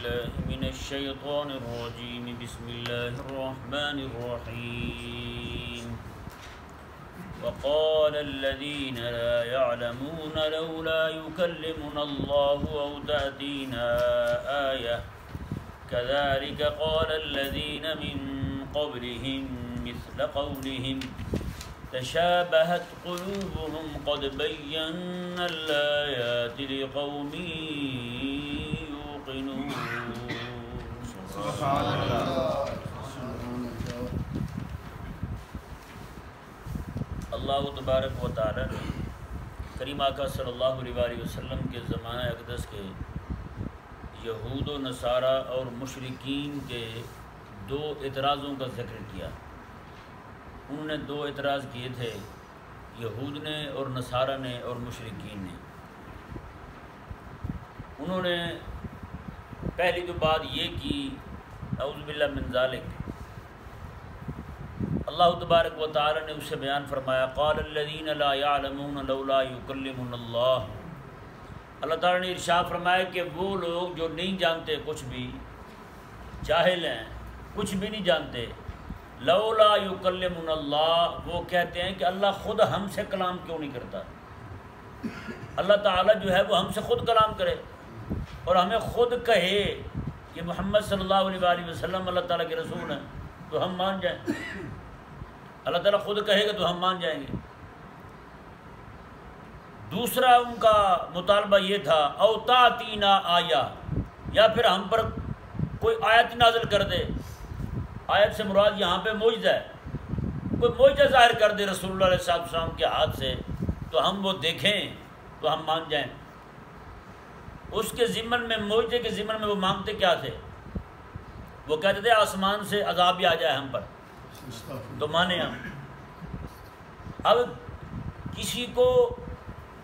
بالله من الشيطان الرجيم بسم الله الرحمن الرحيم وقال الذين لا يعلمون لولا يكلمنا الله أو تأتينا آية كذلك قال الذين من قبلهم مثل قولهم تشابهت قلوبهم قد بينا الآيات لقوم يوقنون سبحان اللہ۔ اللہ تبارک و تعالی نے کریم آقا صلی اللہ علیہ وسلم کے زمانہ اقدس کے یہود و نصارہ اور مشرکین کے دو اعتراضوں کا ذکر کیا۔ انہوں نے دو اعتراض کیے تھے، یہود نے اور نصارہ نے اور مشرکین نے۔ انہوں نے پہلی تو بات یہ کی، اعوذ باللہ من ذالک، اللہ تبارک و تعالی نے اس سے بیان فرمایا قال الذین لا یعلمون لولا یکلمنا اللہ۔ اللہ تعالیٰ نے ارشاد فرمایا کہ وہ لوگ جو نہیں جانتے کچھ بھی، جاہل ہیں، کچھ بھی نہیں جانتے، لولا یکلمنا اللہ، وہ کہتے ہیں کہ اللہ خود ہم سے کلام کیوں نہیں کرتا۔ اللہ تعالیٰ جو ہے وہ ہم سے خود کلام کرے اور ہمیں خود کہے کہ محمد صلی اللہ علیہ وسلم اللہ تعالیٰ کے رسول ہیں تو ہم مان جائیں۔ اللہ تعالیٰ خود کہے گا تو ہم مان جائیں گے۔ دوسرا ان کا مطالبہ یہ تھا او تاتینا آیا، یا پھر ہم پر کوئی آیت نازل کر دے۔ آیت سے مراد یہاں پہ معجزہ ہے، کوئی معجزہ ظاہر کر دے رسول اللہ علیہ السلام کے ہاتھ سے تو ہم وہ دیکھیں تو ہم مان جائیں۔ اس کے ضمن میں، معجزے کے ضمن میں وہ مانگتے کیا تھے؟ وہ کہتے تھے آسمان سے عذاب بھی آ جائے ہم پر تو مانے ہم۔ اب کسی کو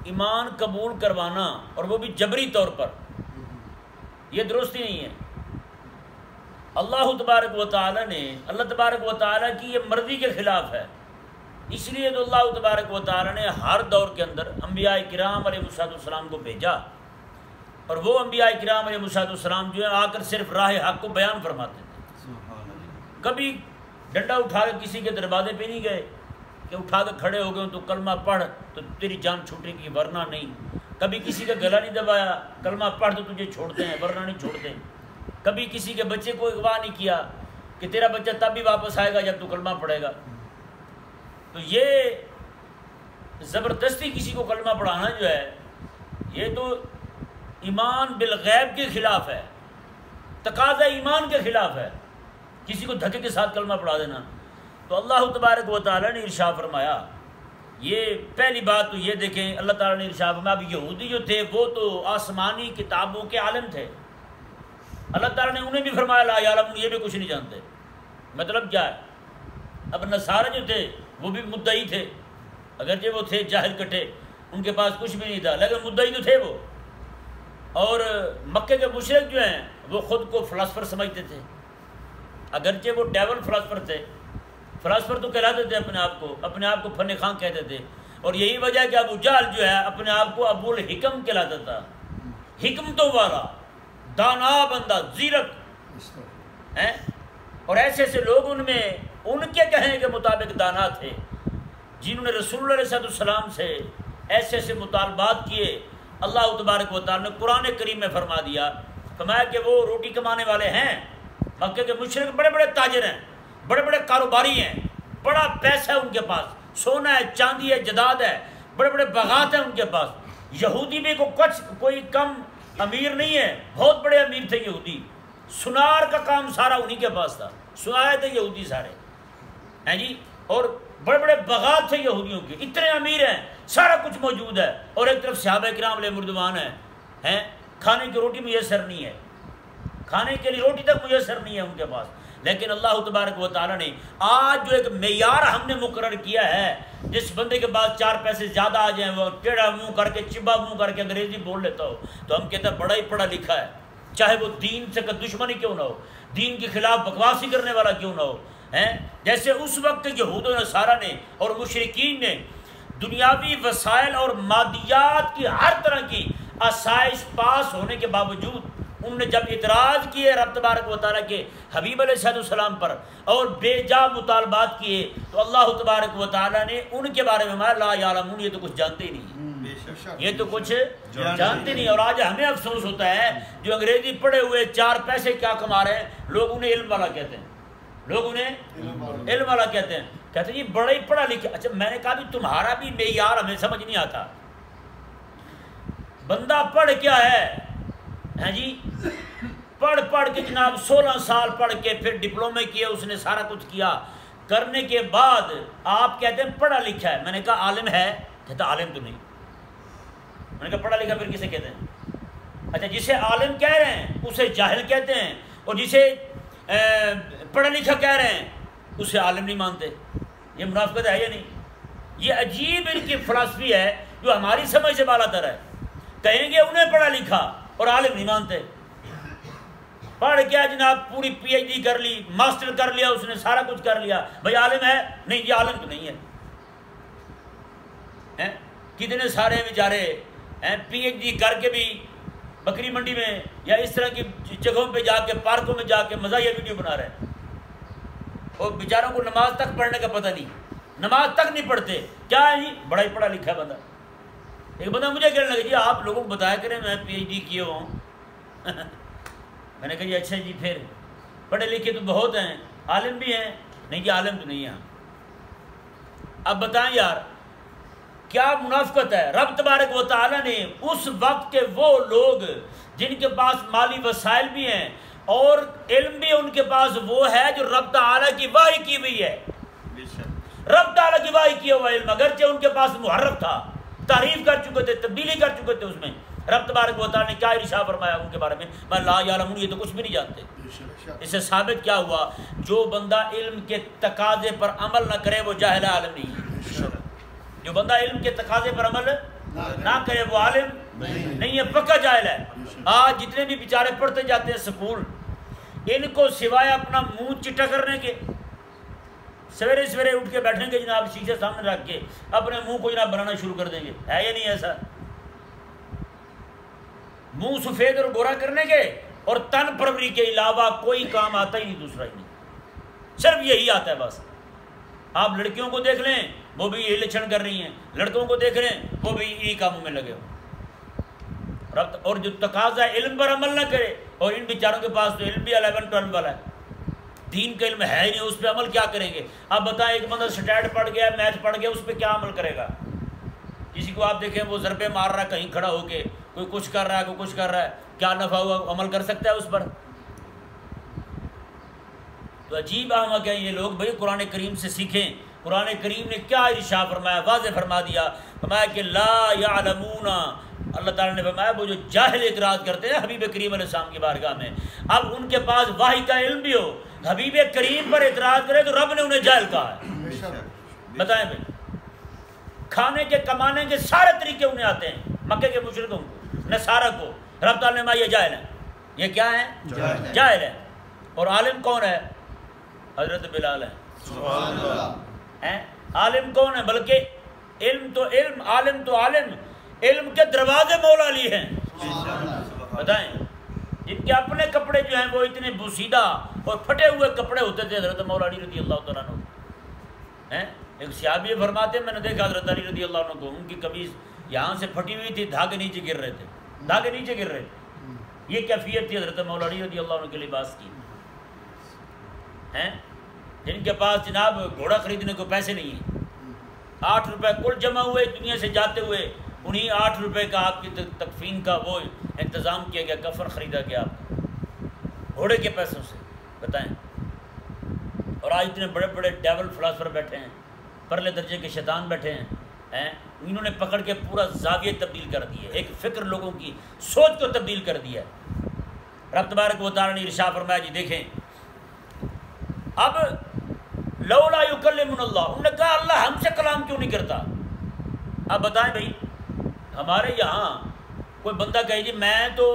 ایمان قبول کروانا اور وہ بھی جبری طور پر، یہ درست ہی نہیں ہے۔ اللہ تبارک و تعالی نے، اللہ تبارک و تعالی کی یہ مرضی کے خلاف ہے، اس لیے تو اللہ تبارک و تعالی نے ہر دور کے اندر انبیاء کرام علیہ السلام کو بھیجا، اور وہ انبیاء کرام علیہ السلام جو ہے آ کر صرف راہ حق کو بیان فرماتے تھے۔ کبھی ڈنڈا اٹھا کے کسی کے دروازے پہ نہیں گئے کہ اٹھا کے کھڑے ہو گئے تو کلمہ پڑھ تو تیری جان چھوٹے گی ورنہ نہیں۔ کبھی کسی کا گلا نہیں دبایا، کلمہ پڑھ تو تجھے چھوڑتے ہیں ورنہ نہیں چھوڑتے۔ کبھی کسی کے بچے کو اغوا نہیں کیا کہ تیرا بچہ تب بھی واپس آئے گا جب تو کلمہ پڑھے گا۔ تو یہ زبردستی کسی کو کلمہ پڑھانا جو ہے یہ تو ایمان بالغیب کے خلاف ہے، تقاضا ایمان کے خلاف ہے، کسی کو دھکے کے ساتھ کلمہ پڑھا دینا۔ تو اللہ تبارک و تعالیٰ نے ارشاد فرمایا، یہ پہلی بات تو یہ دیکھیں، اللہ تعالیٰ نے ارشاد فرمایا اب یہودی جو تھے وہ تو آسمانی کتابوں کے عالم تھے، اللہ تعالیٰ نے انہیں بھی فرمایا لا یعلمون، یہ بھی کچھ نہیں جانتے۔ مطلب کیا ہے؟ اب نصارہ جو تھے وہ بھی مدعی تھے، اگرچہ وہ تھے جاہل کٹے، ان کے پاس کچھ بھی نہیں تھا لیکن مدعی تو تھے وہ۔ اور مکے کے مشرک جو ہیں وہ خود کو فلاسفر سمجھتے تھے، اگرچہ وہ ڈیول فلاسفر تھے، فلاسفر تو کہلاتے تھے اپنے آپ کو فن خاں کہتے تھے۔ اور یہی وجہ ہے کہ ابو جہل جو ہے اپنے آپ کو ابو الحکم کہلاتا تھا، حکمتوں والا، دانا بندہ، زیرک ہیں۔ اور ایسے ایسے لوگ ان میں ان کے کہنے کے مطابق دانا تھے جنہوں نے رسول اللہ علیہ السلام سے ایسے ایسے مطالبات کیے۔ اللہ تبارک و تعالیٰ نے قرآن کریم میں فرمایا کہ وہ روٹی کمانے والے ہیں، مکے کے مشرک بڑے بڑے تاجر ہیں، بڑے بڑے کاروباری ہیں، بڑا پیسہ ہے ان کے پاس، سونا ہے، چاندی ہے، جداد ہے، بڑے بڑے باغات ہیں ان کے پاس۔ یہودی بھی کوئی کم امیر نہیں ہے، بہت بڑے امیر تھے یہودی، سنار کا کام سارا انہیں کے پاس تھا، سنائے تھے یہودی سارے ہیں جی، اور بڑے بڑے باغات تھے یہودیوں کے، اتنے امیر ہیں، سارا کچھ موجود ہے، اور ایک طرف صحابہ کرام علیہ رضوان ہیں، کھانے کی روٹی میسر نہیں ہے، کھانے کے لیے روٹی تک میسر نہیں ہے ان کے پاس۔ لیکن اللہ تبارک و تعالیٰ نے آج جو ایک معیار ہم نے مقرر کیا ہے، جس بندے کے پاس 4 پیسے زیادہ آ جائیں، وہ ٹیڑھا منہ کر کے، چبا منہ کر کے انگریزی بول لیتا ہو تو ہم کہتے ہیں بڑا ہی پڑھا لکھا ہے، چاہے وہ دین سے دشمنی کیوں نہ ہو، دین کے خلاف بکواسی کرنے والا کیوں نہ ہو۔ جیسے اس وقت یہود و نصارہ نے اور مشرکین نے دنیاوی وسائل اور مادیات کی ہر طرح کی آسائش پاس ہونے کے باوجود انہوں نے جب اعتراض کیے رب تبارک و تعالیٰ کے حبیب علیہ السلام پر اور بے جا مطالبات کیے تو اللہ تبارک و تعالیٰ نے ان کے بارے میں لا یعلمون، یہ تو کچھ جانتے ہی نہیں، یہ تو کچھ جانتے نہیں۔ اور آج ہمیں افسوس ہوتا ہے جو انگریزی پڑھے ہوئے 4 پیسے کیا کما رہے ہیں، لوگ انہیں علم والا کہتے ہیں، لوگ انہیں علم والا کہتے ہیں، کہتے ہیں جی بڑا ہی پڑھا لکھا۔ اچھا میں نے کہا بھی تمہارا بھی معیار ہمیں سمجھ نہیں آتا، بندہ پڑھ کیا ہے جی، پڑھ کے جناب 16 سال پڑھ کے پھر ڈپلومے کیے، اس نے سارا کچھ کیا، کرنے کے بعد آپ کہتے ہیں پڑھا لکھا ہے۔ میں نے کہا عالم ہے؟ کہتا عالم تو نہیں۔ میں نے کہا پڑھا لکھا پھر کسے کہتے ہیں؟ اچھا جسے عالم کہہ رہے ہیں اسے جاہل کہتے ہیں، اور جسے پڑھا لکھا کہہ رہے ہیں اسے عالم نہیں مانتے۔ یہ منافقت ہے یا نہیں؟ یہ عجیب ان کی فلسفی ہے جو ہماری سمجھ سے بالا تر ہے۔ کہیں گے انہیں پڑھا لکھا اور عالم نہیں مانتے۔ پڑھ کیا جناب پوری پی ایچ ڈی کر لی، ماسٹر کر لیا، اس نے سارا کچھ کر لیا، بھائی عالم ہے؟ نہیں یہ عالم تو نہیں ہے۔ کتنے سارے بیچارے پی ایچ ڈی کر کے بھی بکری منڈی میں یا اس طرح کی جگہوں پہ جا کے پارکوں میں جا کے مزاحیہ ویڈیو بنا رہے ہیں، اور بیچاروں کو نماز تک پڑھنے کا پتہ نہیں، نماز تک نہیں پڑھتے۔ کیا ہے جی؟ بڑا ہی پڑھا لکھا بندہ۔ ایک بندہ مجھے کہنے لگا جی آپ لوگوں کو بتایا کریں میں پی ایچ ڈی کیے ہوں۔ میں نے کہا جی اچھا جی پھر پڑھے لکھے تو بہت ہیں، عالم بھی ہیں؟ نہیں جی عالم تو نہیں ہے۔ اب بتائیں یار کیا منافقت ہے؟ رب تبارک و تعالیٰ نے اس وقت کے وہ لوگ جن کے پاس مالی وسائل بھی ہیں اور علم بھی ان کے پاس وہ ہے جو رب تعالیٰ کی وحی کی ہوئی ہے، رب تعالیٰ کی وحی کیا ہوا علم، اگرچہ ان کے پاس محرف تھا، تعریف کر چکے تھے، تبدیلی کر چکے تھے، اس میں رب تبارک و تعالیٰ نے کیا ارشاد فرمایا ان کے بارے میں؟ میں لا یعلمون، یہ تو کچھ بھی نہیں جانتے۔ اس سے ثابت کیا ہوا؟ جو بندہ علم کے تقاضے پر عمل نہ کرے وہ جاہل عالم نہیں ہے۔ جو بندہ علم کے تقاضے پر عمل نہ کرے وہ عالم نہیں ہے، پکا جاہل ہے۔ آج جتنے بھی بیچارے پڑھتے جاتے ہیں سکول، ان کو سوائے اپنا منہ چٹا کرنے کے، سویرے سویرے اٹھ کے بیٹھیں گے جناب شیشے سامنے رکھ کے اپنے منہ کو جناب بنانا شروع کر دیں گے، ہے یا نہیں ایسا؟ منہ سفید اور گورا کرنے کے اور تن پروری کے علاوہ کوئی کام آتا ہی نہیں، دوسرا ہی نہیں، صرف یہی آتا ہے بس۔ آپ لڑکیوں کو دیکھ لیں وہ بھی یہی لچھن کر رہی ہیں، لڑکوں کو دیکھ لیں وہ بھی یہی کاموں میں لگے ہو۔ اور جو تقاضا علم پر عمل نہ کرے، اور ان بیچاروں کے پاس تو علم بھی 11-12 والا ہے، دین کا علم ہے ہی نہیں، اس پہ عمل کیا کریں گے؟ اب بتائیں ایک بندہ سٹیٹ پڑھ گیا، میتھ پڑھ گیا، اس پہ کیا عمل کرے گا؟ کسی کو آپ دیکھیں وہ ضربے مار رہا ہے کہیں کھڑا ہو کے، کوئی کچھ کر رہا ہے، کوئی کچھ کر رہا ہے، کیا نفع ہوا؟ عمل کر سکتا ہے اس پر؟ تو عجیب احمق ہیں یہ لوگ۔ بھائی قرآن کریم سے سیکھیں، قرآن کریم نے کیا ارشاد فرمایا، واضح فرما دیا، فرمایا کہ لا یعلمون، اللہ تعالیٰ نے فرمایا وہ جو جاہل اعتراض کرتے ہیں حبیب کریم علیہ السلام کی بارگاہ میں، اب ان کے پاس وحی کا علم بھی ہو، حبیب کریم پر اعتراض کرے تو رب نے انہیں جاہل کہا ہے۔ بتائیں بھائی، کھانے کے کمانے کے سارے طریقے انہیں آتے ہیں، مکے کے مشرکوں کو، نصارہ کو، رب تعالیٰ نے یہ جاہل ہیں، یہ کیا ہیں؟ جاہل ہیں۔ اور عالم کون ہے؟ حضرت بلال ہے۔ سبحان اللہ۔ عالم کون ہے؟ بلکہ علم تو علم، عالم تو عالم، علم کے دروازے مولا علی ہیں۔ بتائیں جن کے اپنے کپڑے جو ہیں وہ اتنے بوسیدہ اور پھٹے ہوئے کپڑے ہوتے تھے حضرت مولا علی رضی اللہ تعالیٰ عنہ۔ ایک صحابی فرماتے ہیں میں نے دیکھا حضرت علی رضی اللہ عنہ کو، ان کی قمیض یہاں سے پھٹی ہوئی تھی، دھاگے نیچے گر رہے تھے، دھاگے نیچے گر رہے تھے۔ یہ کیفیت تھی حضرت مولا علی رضی اللہ عنہ کے لباس کی۔ جن کے پاس جناب گھوڑا خریدنے کو پیسے نہیں ہیں، 8 روپے کل جمع ہوئے دنیا سے جاتے ہوئے، انہیں 8 روپے کا آپ کی تکفین کا وہ انتظام کیا گیا، کفن خریدا گیا آپ گھوڑے کے پیسوں سے۔ بتائیں، اور آج اتنے بڑے بڑے ڈیول فلاسفر بیٹھے ہیں، پرلے درجے کے شیطان بیٹھے ہیں، انہوں نے پکڑ کے پورا زاویہ تبدیل کر دی ہے، ایک فکر لوگوں کی سوچ کو تبدیل کر دیا ہے۔ رب تبارک و تعالیٰ نے ارشاد فرمایا جی دیکھیں، اب لولا یکلمنا اللہ، انہوں نے کہا اللہ ہم سے کلام کیوں نہیں کرتا؟ اب بتائیں بھائی، ہمارے یہاں کوئی بندہ کہے جی میں تو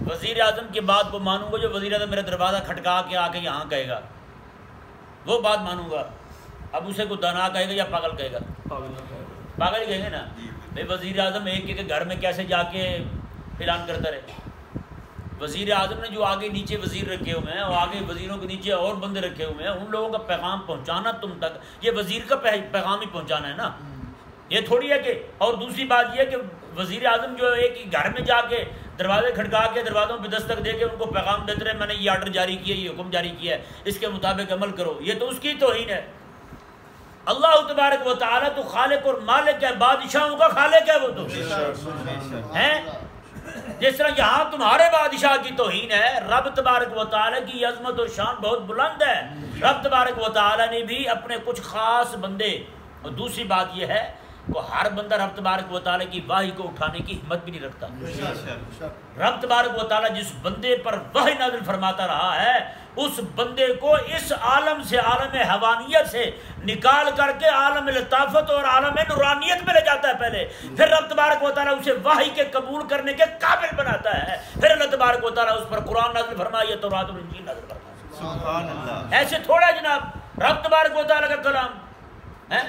وزیر اعظم کی بات کو مانوں گا، جو وزیر اعظم میرا دروازہ کھٹکا کے آ کے یہاں کہے گا وہ بات مانوں گا۔ اب اسے کوئی دانا کہے گا یا پاگل کہے گا؟ پاگل ہی کہیں گے نا بھائی، وزیر اعظم ایک ایک گھر میں کیسے جا کے اعلان کرتا رہے۔ وزیر اعظم نے جو آگے نیچے وزیر رکھے ہوئے ہیں اور آگے وزیروں کے نیچے اور بندے رکھے ہوئے ہیں، ان لوگوں کا پیغام پہنچانا تم تک، یہ وزیر کا پیغام ہی پہنچانا ہے نا، یہ تھوڑی ہے کہ۔ اور دوسری بات یہ ہے کہ وزیر اعظم جو ایک ہی گھر میں جا کے دروازے کھٹکا کے دروازوں پہ دستک دے کے ان کو پیغام دیتے رہے میں نے یہ آرڈر جاری کیا، یہ حکم جاری کیا ہے، اس کے مطابق عمل کرو، یہ تو اس کی توہین ہے۔ اللہ تبارک و تعالیٰ تو خالق اور مالک ہے، بادشاہوں کا خالق ہے وہ تو ہیں۔ جس طرح یہاں تمہارے بادشاہ کی توہین ہے، رب تبارک و تعالیٰ کی عظمت و شان بہت بلند ہے۔ رب تبارک و تعالیٰ نے بھی اپنے کچھ خاص بندے، اور دوسری بات یہ ہے کہ ہر بندہ رب تبارک و تعالیٰ کی وحی کو اٹھانے کی ہمت بھی نہیں رکھتا۔ رب تبارک و تعالیٰ جس بندے پر وحی نازل فرماتا رہا ہے، اس بندے کو اس عالم سے، عالم حیوانیت سے نکال کر کے عالم لطافت اور عالم نورانیت میں لے جاتا ہے پہلے، پھر رب تبارک و تعالیٰ اسے وحی کے قبول کرنے کے قابل بناتا ہے، پھر اللہ تبارک و تعالیٰ اس پر قرآن نازل فرمایا، تورات اور انجیل نازل فرمایا۔ سبحان اللہ۔ ایسے تھوڑا جناب رب تبارک و تعالیٰ کا کلام ہے۔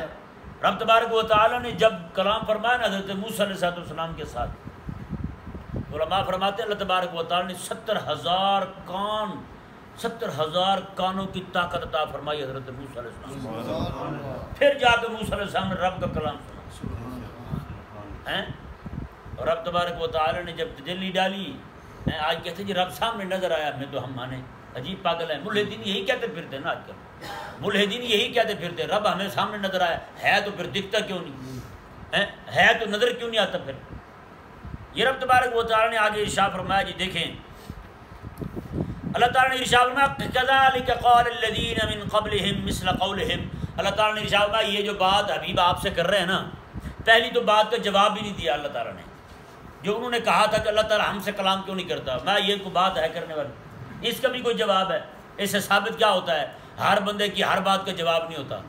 رب تبارک و تعالیٰ نے جب کلام فرمایا نا حضرت موسیٰ علیہ السلام کے ساتھ، علماء فرماتے ہیں اللہ تبارک و تعالیٰ نے 70,000 کانوں کی طاقت عطا فرمائی حضرت موسیٰ علیہ السلام، پھر جا کے موسیٰ علیہ السلام نے رب کا کلام سنا۔ اور رب تبارک و تعالیٰ نے جب تجلی ڈالی، آج کہتے ہیں جی رب سامنے نظر آیا، ہمیں تو ہم مانے عجیب پاگل ہیں، ملحدین یہی کہتے پھرتے ہیں نا، آج کل ملحدین یہی کہتے پھرتے ہیں رب ہمیں سامنے نظر آیا ہے تو پھر دکھتا کیوں نہیں ہے تو نظر کیوں نہیں آتا پھر۔ یہ رب تبارک و تعالیٰ نے آگے ارشاد فرمایا، جی دیکھیں اللہ تعالیٰ نے ارشاد فرمایا کذالک قال الذین من قبلہم مثل قولہم، اللہ تعالیٰ نے ارشاد فرمایا یہ جو بات حبیب آپ سے کر رہے ہیں نا، پہلی تو بات کا جواب بھی نہیں دیا اللہ تعالیٰ نے، جو انہوں نے کہا تھا کہ اللہ تعالیٰ ہم سے کلام کیوں نہیں کرتا، میں یہ کوئی بات ہے کرنے والی، اس کا بھی کوئی جواب ہے؟ اس سے ثابت کیا ہوتا ہے؟ ہر بندے کی ہر بات کا جواب نہیں ہوتا،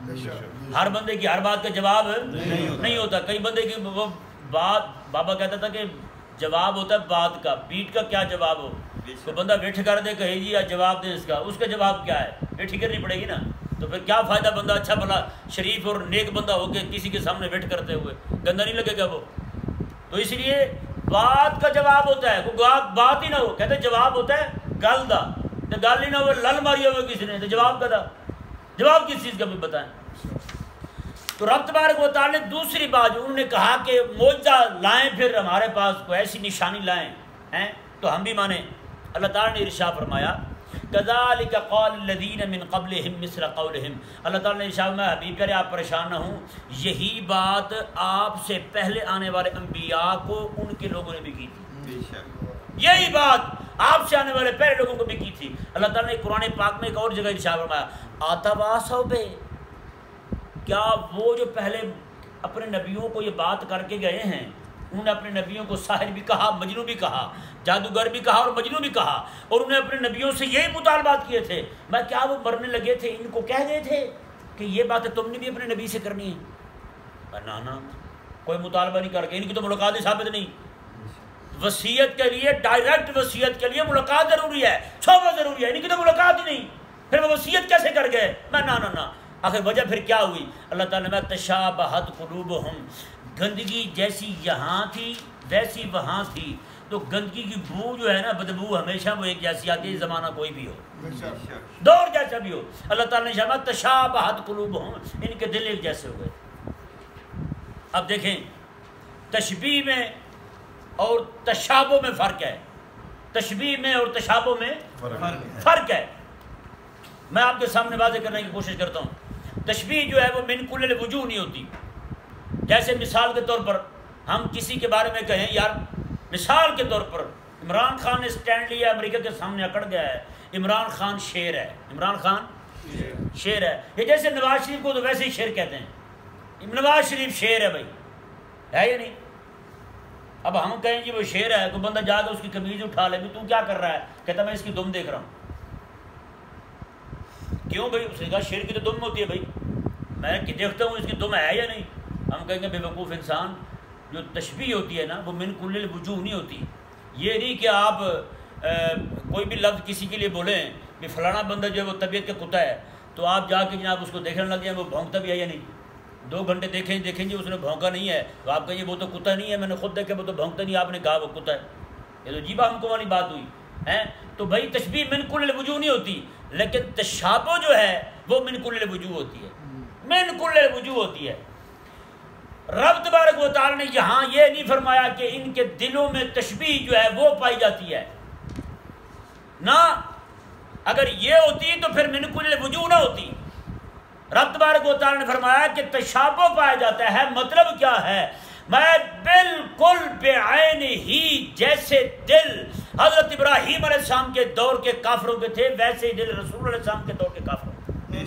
ہر بندے کی ہر بات کا جواب نہیں ہوتا۔ کئی بندے کی وہ بات، بابا کہتا تھا کہ جواب ہوتا ہے بات کا، پیٹ کا کیا جواب ہو، تو بندہ ویٹ کر دے کہے جی جواب دے اس کا جواب کیا ہے، ویٹ کرنی پڑے گی نا، تو پھر کیا فائدہ بندہ اچھا بھلا شریف اور نیک بندہ ہو کے کسی کے سامنے ویٹ کرتے ہوئے، گندہ نہیں لگے گا وہ؟ تو اس لیے بات کا جواب ہوتا ہے، کوئی بات ہی نہ ہو، کہتے جواب ہوتا ہے گل دا، تو گل ہی نہ ہو، لل ماری ہوئے کسی نے، تو جواب کا تھا، جواب کس چیز کا بھی بتائیں۔ تو رب تبارک و تعالیٰ نے دوسری بات انہوں نے کہا کہ معجزہ لائیں، پھر ہمارے پاس کوئی ایسی نشانی لائیں ہیں تو ہم بھی مانیں۔ اللہ تعالیٰ نے ارشاد فرمایا کذالک قال الذین من قبلہم مثل قولہم، اللہ تعالیٰ نے ارشاد فرمایا حبیب کرے آپ پریشان نہ ہوں، یہی بات آپ سے پہلے آنے والے انبیاء کو ان کے لوگوں نے بھی کی تھی، یہی بات آپ سے آنے والے پہلے لوگوں کو بھی کی تھی۔ اللہ تعالیٰ نے قرآن پاک میں ایک اور جگہ ارشاد فرمایا آتواصوا بہ، کیا وہ جو پہلے اپنے نبیوں کو یہ بات کر کے گئے ہیں، انہوں نے اپنے نبیوں کو ساحر بھی کہا، مجنون بھی کہا، جادوگر بھی کہا اور مجنون بھی کہا، اور انہوں نے اپنے نبیوں سے یہی مطالبات کیے تھے، میں کیا وہ مرنے لگے تھے ان کو کہہ گئے تھے کہ یہ باتیں تم نے بھی اپنے نبی سے کرنی ہے؟ نہ کوئی مطالبہ نہیں کر کے، ان کی تو ملاقات ثابت نہیں۔ وصیت کے لیے، ڈائریکٹ وصیت کے لیے ملاقات ضروری ہے، صحبت ضروری ہے، ان کی تو ملاقات ہی نہیں، پھر وہ وصیت کیسے کر گئے؟ میں نہ آخر وجہ پھر کیا ہوئی؟ اللہ تعالیٰ نے تشابہت قلوبہم، گندگی جیسی یہاں تھی ویسی وہاں تھی، تو گندگی کی بو جو ہے نا، بدبو ہمیشہ وہ ایک جیسی آتی ہے، زمانہ کوئی بھی ہو، دور جیسا بھی ہو۔ اللہ تعالیٰ نے فرمایا تشابہت قلوبہم، ان کے دل ایک جیسے ہو گئے۔ اب دیکھیں تشبیہ میں اور تشابہ میں فرق ہے، تشبیہ میں اور تشابہ میں فرق ہے۔ میں آپ کے سامنے واضح کرنے کی کوشش کرتا ہوں۔ تشبیہ جو ہے وہ من کل الوجوہ نہیں ہوتی، جیسے مثال کے طور پر ہم کسی کے بارے میں کہیں یار، مثال کے طور پر عمران خان نے سٹینڈ لیا امریکہ کے سامنے اکڑ گیا ہے، عمران خان شیر ہے، عمران خان شیر ہے، یہ جیسے نواز شریف کو تو ویسے ہی شیر کہتے ہیں، نواز شریف شیر ہے بھائی، ہے یا نہیں؟ اب ہم کہیں جی وہ شیر ہے، کوئی بندہ جا کے اس کی قمیض اٹھا لے، تو کیا کر رہا ہے؟ کہتا میں اس کی دم دیکھ رہا ہوں۔ کیوں بھائی؟ اس نے کہا شیر کی تو دم ہوتی ہے بھائی، میں دیکھتا ہوں اس کی دم ہے یا نہیں۔ ہم کہیں گے بے وقوف انسان، جو تشبیہ ہوتی ہے نا وہ من کل الوجوہ نہیں ہوتی۔ یہ نہیں کہ آپ کوئی بھی لفظ کسی کے لیے بولیں کہ فلانا بندہ جو ہے وہ طبیعت کا کتا ہے، تو آپ جا کے جناب اس کو دیکھنے لگ جائیں وہ بھونکتا بھی ہے یا نہیں، 2 گھنٹے دیکھیں جی اس نے بھونکا نہیں ہے، تو آپ کہیں وہ تو کتا نہیں ہے، میں نے خود دیکھا وہ تو بھونکتا نہیں، آپ نے کہا وہ کتا ہے، یہ تو جیبا ہم کو والی بات ہوئی۔ ہیں تو بھائی تشبیہ من کل الوجوہ نہیں ہوتی، لیکن تشابہ جو ہے وہ من کل الوجوہ ہوتی ہے، من کل الوجوہ ہوتی ہے۔ رب تبارک و تعالی نے یہاں یہ نہیں فرمایا کہ ان کے دلوں میں تشبیہ جو ہے وہ پائی جاتی ہے، نہ اگر یہ ہوتی تو پھر من کل الوجوہ نہ ہوتی۔ رب تبارک و تعالی نے فرمایا کہ تشابہ پایا جاتا ہے، مطلب کیا ہے؟ میں بالکل بعین ہی جیسے دل حضرت ابراہیم علیہ السلام کے دور کے کافروں کے تھے ویسے ہی دل رسول علیہ السلام کے دور کے کافروں کے،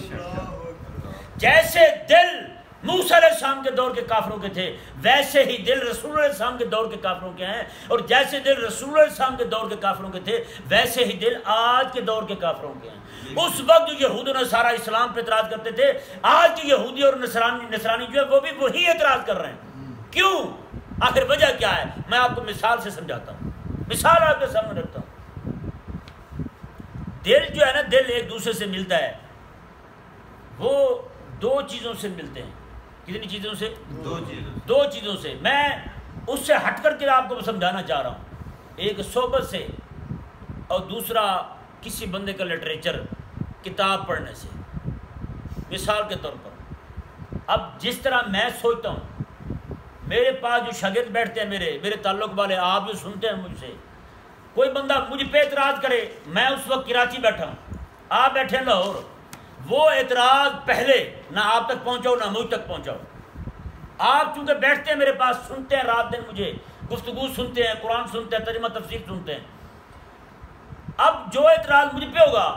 جیسے دل موسیٰ علیہ السلام کے دور کے کافروں کے تھے ویسے ہی دل رسول علیہ السلام کے دور کے کافروں کے ہیں، اور جیسے دل رسول علیہ السلام کے دور کے کافروں کے تھے ویسے ہی دل آج کے دور کے کافروں کے ہیں۔ اس وقت جو یہود و نصارہ اسلام پہ اعتراض کرتے تھے، آج جو یہودی اور نصرانی جو ہے وہ بھی وہی اعتراض کر رہے ہیں۔ کیوں؟ آخر وجہ کیا ہے؟ میں آپ کو مثال سے سمجھاتا ہوں، مثال آپ کے سامنے رکھتا ہوں۔ دل جو ہے نا، دل ایک دوسرے سے ملتا ہے، وہ دو چیزوں سے ملتے ہیں۔ کتنی چیزوں سے؟ دو چیزوں سے۔ میں اس سے ہٹ کر کے آپ کو سمجھانا چاہ رہا ہوں، ایک صحبت سے اور دوسرا کسی بندے کا لٹریچر کتاب پڑھنے سے۔ مثال کے طور پر اب جس طرح میں سوچتا ہوں، میرے پاس جو شاگرد بیٹھتے ہیں میرے تعلق والے، آپ جو سنتے ہیں مجھ سے، کوئی بندہ مجھ پہ اعتراض کرے، میں اس وقت کراچی بیٹھا ہوں، آپ بیٹھے ہیں لاہور، وہ اعتراض پہلے نہ آپ تک پہنچاؤ نہ مجھ تک پہنچاؤ۔ آپ چونکہ بیٹھتے ہیں میرے پاس، سنتے ہیں رات دن، مجھے گفتگو سنتے ہیں، قرآن سنتے ہیں، ترجمہ تفسیر سنتے ہیں، اب جو اعتراض مجھ پہ ہوگا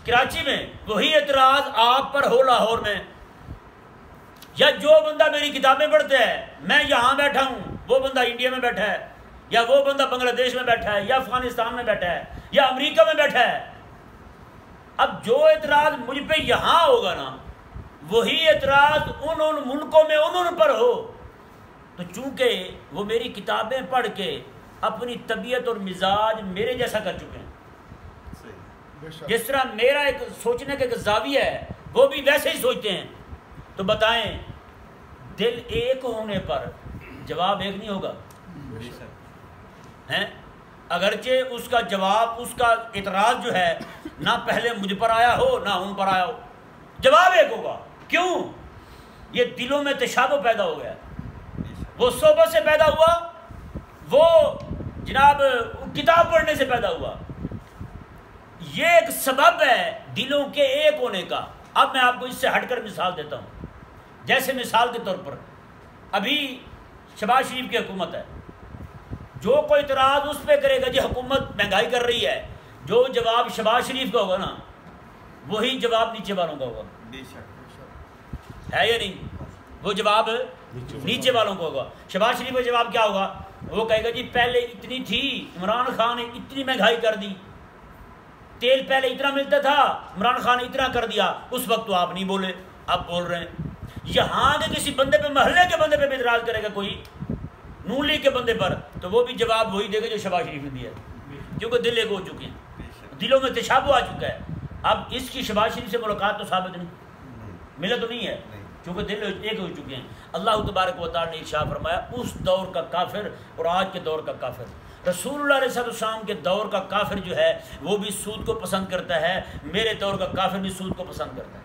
کراچی میں وہی اعتراض آپ پر ہو لاہور میں، یا جو بندہ میری کتابیں پڑھتا ہے، میں یہاں بیٹھا ہوں، وہ بندہ انڈیا میں بیٹھا ہے، یا وہ بندہ بنگلہ دیش میں بیٹھا ہے، یا افغانستان میں بیٹھا ہے، یا امریکہ میں بیٹھا ہے۔ اب جو اعتراض مجھ پہ یہاں ہوگا نا، وہی اعتراض ان ملکوں میں ان پر ہو، تو چونکہ وہ میری کتابیں پڑھ کے اپنی طبیعت اور مزاج میرے جیسا کر چکے ہیں، جس طرح میرا ایک سوچنے کا ایک زاویہ ہے وہ بھی ویسے ہی سوچتے ہیں، تو بتائیں دل ایک ہونے پر جواب ایک نہیں ہوگا ہیں؟ اگرچہ اس کا جواب، اس کا اعتراض جو ہے نہ پہلے مجھ پر آیا ہو نہ ان پر آیا ہو، جواب ایک ہوگا۔ کیوں؟ یہ دلوں میں تشابہ پیدا ہو گیا، وہ صحبت سے پیدا ہوا، وہ جناب کتاب پڑھنے سے پیدا ہوا، یہ ایک سبب ہے دلوں کے ایک ہونے کا۔ اب میں آپ کو اس سے ہٹ کر مثال دیتا ہوں، جیسے مثال کے طور پر ابھی شہباز شریف کی حکومت ہے، جو کوئی اعتراض اس پہ کرے گا جی حکومت مہنگائی کر رہی ہے، جو جواب شہباز شریف کا ہوگا نا وہی جواب نیچے والوں کا ہوگا، ہے یا نہیں؟ وہ جواب نیچے والوں کو ہوگا۔ شہباز شریف کا جواب کیا ہوگا؟ وہ کہے گا جی پہلے اتنی تھی، عمران خان نے اتنی مہنگائی کر دی، تیل پہلے اتنا ملتا تھا، عمران خان نے اتنا کر دیا، اس وقت تو آپ نہیں بولے، آپ بول رہے ہیں۔ یہاں کے کسی بندے پہ، محلے کے بندے پہ بھی اعتراض کرے گا کوئی، نون لیگ کے بندے پر، تو وہ بھی جواب وہی دے گا جو شہباز شریف نے دیا، کیونکہ دل ایک ہو چکے ہیں، دلوں میں تشابہ آ چکا ہے۔ اب اس کی شہباز شریف سے ملاقات تو ثابت نہیں، ملا تو نہیں ہے، کیونکہ دل ایک ہو چکے ہیں۔ اللہ تبارک و تعالی نے ارشاد فرمایا اس دور کا کافر اور آج کے دور کا کافر، رسول اللہ علیہ السلام کے دور کا کافر جو ہے وہ بھی سود کو پسند کرتا ہے، میرے دور کا کافر بھی سود کو پسند کرتا ہے۔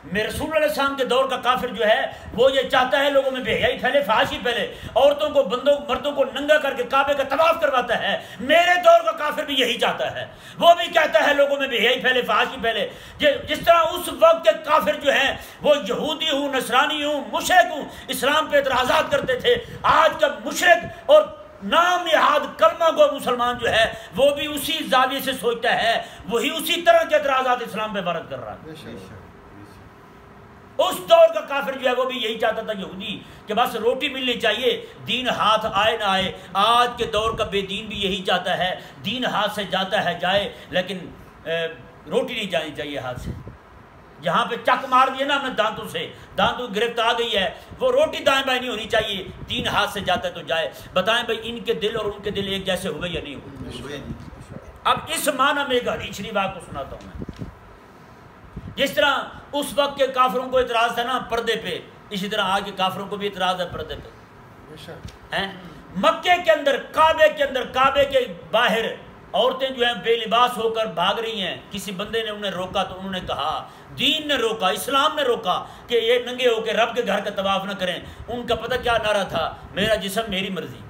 میں رسول اللہ علیہ السلام کے دور کا کافر جو ہے وہ یہ چاہتا ہے لوگوں میں بے حیائی پھیلے، فحاشی پھیلے، عورتوں کو مردوں کو ننگا کر کے کعبے کا طواف کرواتا ہے۔ میرے دور کا کافر بھی یہی چاہتا ہے، وہ بھی کہتا ہے لوگوں میں بے حیائی پھیلے، فحاشی پھیلے۔ جس طرح اس وقت کے کافر جو ہیں وہ یہودی ہوں، نصرانی ہوں، مشرک ہوں، اسلام پہ اعتراضات کرتے تھے، آج کا مشرک اور نام نہاد کلمہ گو مسلمان جو ہے وہ بھی اسی زاویے سے سوچتا ہے، وہی اسی طرح کے اعتراضات اسلام پہ وارد کر رہا ہے۔ اس دور کا کافر جو ہے وہ بھی یہی چاہتا تھا یہودی کہ بس روٹی ملنی چاہیے، دین ہاتھ آئے نہ آئے۔ آج کے دور کا بے دین بھی یہی چاہتا ہے، دین ہاتھ سے جاتا ہے جائے، لیکن روٹی نہیں جانی چاہیے ہاتھ سے۔ جہاں پہ چک مار دیا نا ہم نے دانتوں سے، دانتوں کی گرفت آ گئی ہے، وہ روٹی دائیں بائیں نہیں ہونی چاہیے، دین ہاتھ سے جاتا ہے تو جائے۔ بتائیں بھائی ان کے دل اور ان کے دل ایک جیسے ہوئے یا نہیں ہوئے؟ اب اس معنی میں ایک حدیث شریف آپ کو سناتا ہوں میں۔ جس طرح اس وقت کے کافروں کو اعتراض تھا نا پردے پہ، اسی طرح آج کے کافروں کو بھی اعتراض ہے پردے پہ، ہیں؟ مکے کے اندر کعبے کے باہر عورتیں جو ہیں بے لباس ہو کر بھاگ رہی ہیں. کسی بندے نے انہیں روکا تو انہوں نے کہا، دین نے روکا، اسلام نے روکا کہ یہ ننگے ہو کے رب کے گھر کا طواف نہ کریں. ان کا پتہ کیا نعرہ تھا؟ میرا جسم میری مرضی،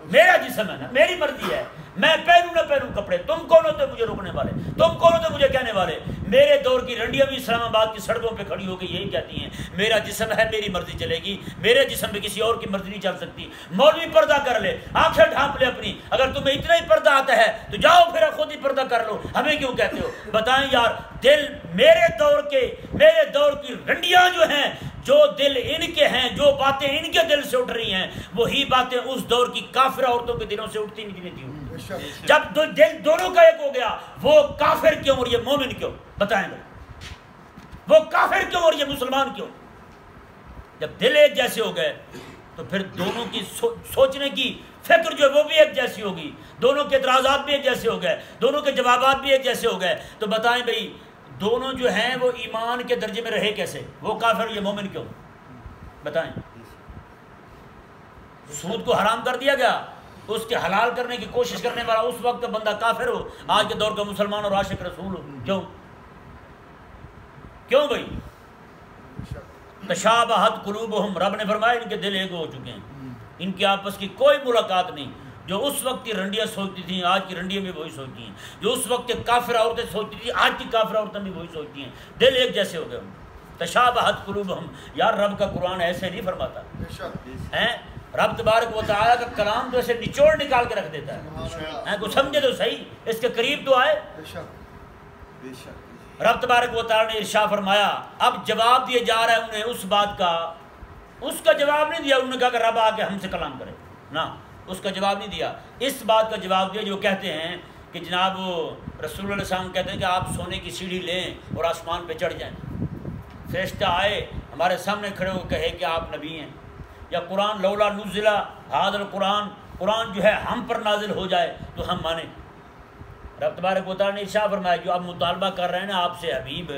میرا جسم ہے نا، میری مرضی ہے، میں پہنوں نہ پہنوں کپڑے، تم کون ہوتے مجھے روکنے والے، تم کون ہوتے مجھے کہنے والے. میرے دور کی رنڈیاں بھی اسلام آباد کی سڑکوں پہ کھڑی ہو کے یہی کہتی ہیں میرا جسم ہے، میری مرضی چلے گی، میرے جسم پہ کسی اور کی مرضی نہیں چل سکتی. مولوی پردہ کر لے، آنکھیں ڈھانپ لے اپنی، اگر تمہیں اتنا ہی پردہ آتا ہے تو جاؤ پھر خود ہی پردہ کر لو، ہمیں کیوں کہتے ہو؟ بتائیں یار، دل میرے دور کی رنڈیاں جو ہیں، جو دل ان کے ہیں، جو باتیں ان کے دل سے اٹھ رہی ہیں، وہی باتیں اس دور کی کافر عورتوں کے دلوں سے اٹھتی نہیں تھیں. جب دل دونوں کا ایک ہو گیا، وہ کافر کیوں اور یہ مومن کیوں؟ بتائیں گے، وہ کافر کیوں اور یہ مسلمان کیوں؟ جب دل ایک جیسے ہو گئے تو پھر دونوں کی سوچنے کی فکر جو ہے وہ بھی ایک جیسی ہوگی، دونوں کے اعتراضات بھی ایک جیسے ہو گئے، دونوں کے جوابات بھی ایک جیسے ہو گئے. تو بتائیں بھئی دونوں جو ہیں وہ ایمان کے درجے میں رہے کیسے؟ وہ کافر یہ مومن کیوں؟ بتائیں. سود کو حرام کر دیا گیا، اس کے حلال کرنے کی کوشش کرنے والا اس وقت کا بندہ کافر ہو، آج کے دور کا مسلمان اور عاشق رسول ہو. کیوں بھائی؟ تشابہت قلوبہم، رب نے فرمایا ان کے دل ایک ہو چکے ہیں، ان کی آپس کی کوئی ملاقات نہیں. جو اس وقت کی رنڈیاں سوچتی تھیں آج کی رنڈیاں بھی وہی سوچتی ہیں، جو اس وقت کے کافر عورتیں سوچتی تھیں آج کی کافر عورتیں بھی وہی سوچتی ہیں. دل ایک جیسے ہو گئے. تشابہت قلوبہم، یار رب کا قرآن ایسے نہیں فرماتا ہیں. رب تبارک و تعالیٰ کا کلام تو ایسے نچوڑ نکال کے رکھ دیتا ہے. کچھ سمجھے تو صحیح، اس کے قریب تو آئے. رب تبارک و تعالیٰ نے ارشاد فرمایا، اب جواب دیے جا رہا ہے انہیں اس بات کا، اس کا جواب نہیں دیا. انہوں نے کہا کہ رب آ کے ہم سے کلام کرے، نہ اس کا جواب نہیں دیا. اس بات کا جواب دیا جو کہتے ہیں کہ جناب وہ رسول اللہ علیہ السلام کہتے ہیں کہ آپ سونے کی سیڑھی لیں اور آسمان پہ چڑھ جائیں، فرشتہ آئے ہمارے سامنے کھڑے ہو کہے کہ آپ نبی ہیں، یا قرآن لولا نزل ھذا قرآن جو ہے ہم پر نازل ہو جائے تو ہم مانیں. رب تبارک و تعالیٰ نے ارشاد فرمایا جو آپ مطالبہ کر رہے ہیں نا آپ سے حبیب،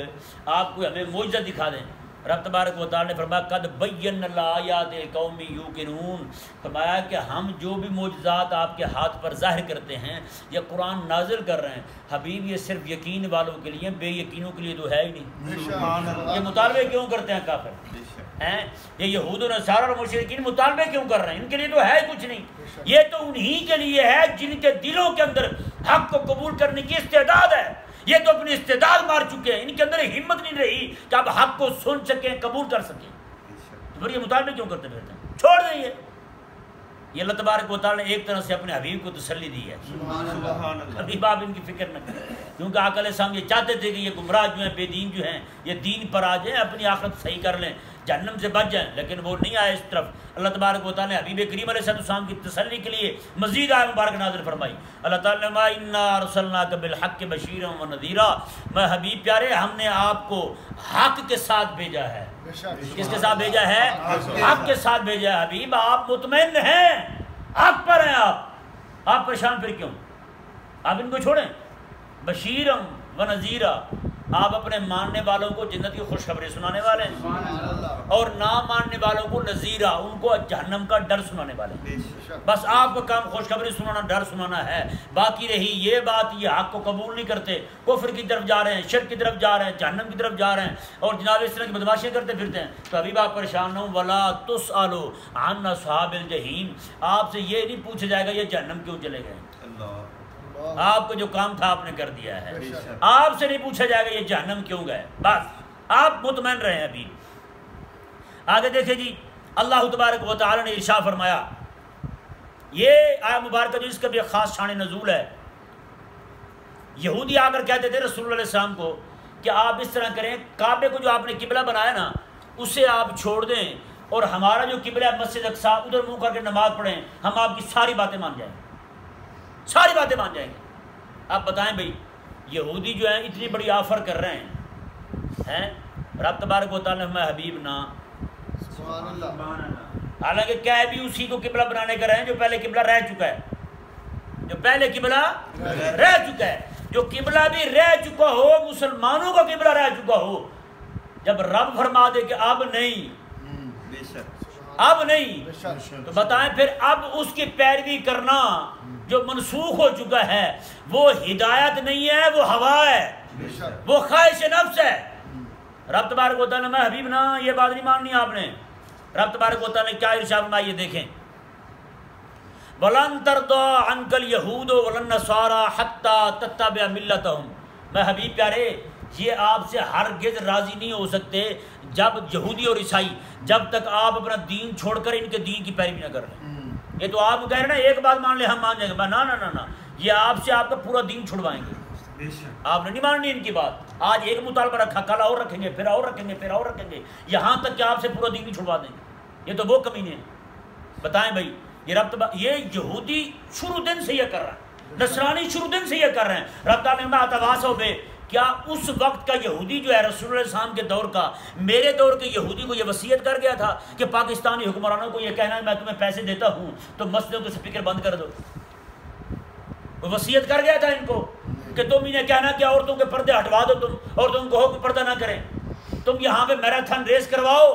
آپ کو ہمیں معجزہ دکھا دیں. رب تبارک و تعالیٰ نے فرمایا قد بینا الآیات لقوم یوقنون، فرمایا کہ ہم جو بھی معجزات آپ کے ہاتھ پر ظاہر کرتے ہیں یا قرآن نازل کر رہے ہیں حبیب، یہ صرف یقین والوں کے لیے، بے یقینوں کے لیے تو ہے ہی نہیں. یہ مطالبے کیوں کرتے ہیں کافر ہیں؟ یہ یہود و نصارہ اور مشرکین مطالبے کیوں کر رہے ہیں؟ ان کے لیے تو ہے ہی کچھ نہیں. یہ تو انہی کے لیے ہے جن کے دلوں کے اندر حق کو قبول کرنے کی استعداد ہے. یہ تو اپنی استعداد مار چکے ہیں، ان کے اندر ہمت نہیں رہی کہ آپ حق کو سن سکیں، قبول کر سکیں. تو پھر یہ مطالبے کیوں کرتے پھرتے ہیں؟ چھوڑ دیں. یہ اللہ تبارک و تعالیٰ نے ایک طرح سے اپنے حبیب کو تسلی دی ہے. حبیب آپ ان کی فکر نہ کریں، کیونکہ آقا علیہ السلام یہ چاہتے تھے کہ یہ گمراہ جو ہیں، بے دین جو ہیں، یہ دین پر آ جائیں، اپنی آخرت صحیح کر لیں، جہنم سے بچ جائیں، لیکن وہ نہیں آئے اس طرف. اللہ تبارک و تعالیٰ نے حبیب کریم علیہ السلام کی تسلی کے لیے مزید آیت مبارک نازل فرمائی. اللہ تعالیٰ نے ما انا ارسلناک بالحق بشیرا ونذیرا، میں حبیب پیارے ہم نے آپ کو حق کے ساتھ بھیجا ہے. کس کے ساتھ بھیجا ہے؟ حق کے ساتھ بھیجا ہے. حبیب آپ مطمئن ہیں، حق پر ہیں، آپ پریشان پھر کیوں؟ آپ ان کو چھوڑیں. بشیرم و نذیرا، آپ اپنے ماننے والوں کو جنت کی خوشخبری سنانے والے ہیں، اور نہ ماننے والوں کو نذیرا، ان کو جہنم کا ڈر سنانے والے ہیں. بس آپ کا کام خوشخبری سنانا، ڈر سنانا ہے. باقی رہی یہ بات، یہ حق کو قبول نہیں کرتے، کفر کی طرف جا رہے ہیں، شرک کی طرف جا رہے ہیں، جہنم کی طرف جا رہے ہیں، اور جناب اس طرح کی بدماشیاں کرتے پھرتے ہیں، تو ابھی آپ پریشان نہ ہوں. ولا تسألوا عن اصحاب الجحیم، آپ سے یہ نہیں پوچھا جائے گا یہ جہنم کیوں چلے گئے. آپ کو جو کام تھا آپ نے کر دیا ہے، آپ سے نہیں پوچھا جائے گا یہ جہنم کیوں گئے. بس آپ مطمئن رہیں. ابھی آگے دیکھیں جی، اللہ تبارک و تعالی نے ارشاد فرمایا، یہ آیت مبارکہ جو اس کا بھی ایک خاص شان نزول ہے. یہودی آ کر کہتے تھے رسول اللہ علیہ السلام کو کہ آپ اس طرح کریں، کعبے کو جو آپ نے قبلہ بنایا نا اسے آپ چھوڑ دیں، اور ہمارا جو قبلہ ہے مسجد اقصی ادھر منہ کر کے نماز پڑھیں، ہم آپ کی ساری باتیں مان جائیں گے، ساری باتیں مان جائیں گے. آپ بتائیں بھائی یہودی جو ہیں اتنی بڑی آفر کر رہے ہیں، رب تبارک و تعالیٰ نے حبیب نہ، حالانکہ کہہ بھی اسی کو قبلہ بنانے کا رہے ہیں جو پہلے قبلہ رہ چکا ہے، جو پہلے قبلہ رہ چکا ہے، جو قبلہ بھی رہ چکا ہو، مسلمانوں کا قبلہ رہ چکا ہو. جب رب فرما دے کہ اب نہیں، اب نہیں. تو بتائیں پھر اب اس کی پیروی کرنا جو منسوخ ہو چکا ہے وہ ہدایت نہیں ہے، وہ ہوا ہے، وہ خواہش نفس ہے. رب تبارک و تعالیٰ نے حبیب نا یہ بات نہیں ماننی آپ نے. رب تبارک و تعالیٰ نے کیا ارشاد فرمایا یہ دیکھیں، وَلَن تَرْضَىٰ عَنْكَ الْيَهُودُ وَلَا النَّصَارَىٰ حَتَّىٰ تَتَّبِعَ مِلَّتَهُمْ. میں حبیب پیارے یہ آپ سے ہرگز راضی نہیں ہو سکتے جب یہودی اور عیسائی جب تک آپ اپنا دین چھوڑ کر ان کے دین کی پیروی نہ کر لیں. یہ تو آپ کہہ رہے ہیں نا ایک بات مان لیں ہم مان جائیں گے، نا نا نا نا، یہ آپ سے آپ کا پورا دین چھڑوائیں گے. آپ نے نہیں ماننی ان کی بات. آج ایک مطالبہ رکھا، کل اور رکھیں گے، پھر اور رکھیں گے، پھر اور رکھیں گے، یہاں تک کہ آپ سے پورا دین ہی چھڑوا دیں گے. یہ تو وہ کمینے ہیں. بتائیں بھائی یہ یہودی شروع دن سے یہ کر رہا ہے، نصرانی شروع دن سے یہ کر رہے ہیں. رب تعالیٰ نے اتواسو بے، کیا اس وقت کا یہودی جو ہے رسول اللہ السلام کے دور کا، میرے دور کے یہودی کو یہ وصیت کر گیا تھا کہ پاکستانی حکمرانوں کو یہ کہنا ہے میں تمہیں پیسے دیتا ہوں تو مسجدوں کے سپیکر بند کر دو؟ وہ وصیت کر گیا تھا ان کو کہ تم انہیں کہنا کہ عورتوں کے پردے ہٹوا دو، تم عورتوں کو ہو کہ پردہ نہ کریں. تم یہاں پہ میراتھن ریس کرواؤ،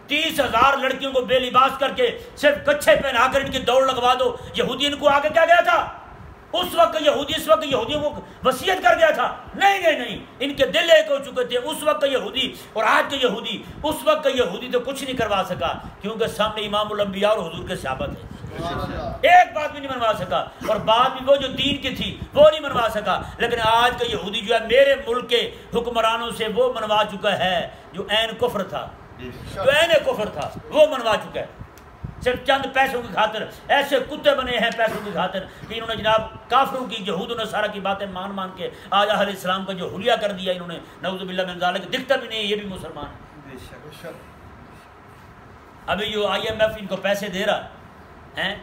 30,000 لڑکیوں کو بے لباس کر کے صرف کچھے پہنا کر ان کی دوڑ لگوا دو. یہودی ان کو آگے کیا گیا تھا اس وقت یہودی، اس وقت یہودیوں کو وصیت کر گیا تھا. نہیں، ان کے دل ایک ہو چکے تھے. اس وقت کا یہودی اور آج کے یہودی، اس وقت کا یہودی تو کچھ نہیں کروا سکا کیونکہ سامنے امام الانبیاء اور حضور کے صحابہ تھے. ایک بات بھی نہیں منوا سکا، اور بات بھی وہ جو دین کی تھی وہ نہیں منوا سکا. لیکن آج کا یہودی جو ہے میرے ملک کے حکمرانوں سے وہ منوا چکا ہے جو عین کفر تھا، جو عین کفر تھا وہ منوا چکا ہے. صرف چند پیسوں کی خاطر ایسے کتے بنے ہیں پیسوں کی خاطر کہ انہوں نے جناب کافروں کی، یہود و نصارہ کی باتیں مان کے آج اہل اسلام کا جو حلیہ کر دیا انہوں نے، نعوذ باللہ من ذالک. دکھتا بھی نہیں یہ بھی مسلمان ہے. ابھی جو IMF ان کو پیسے دے رہا ہے،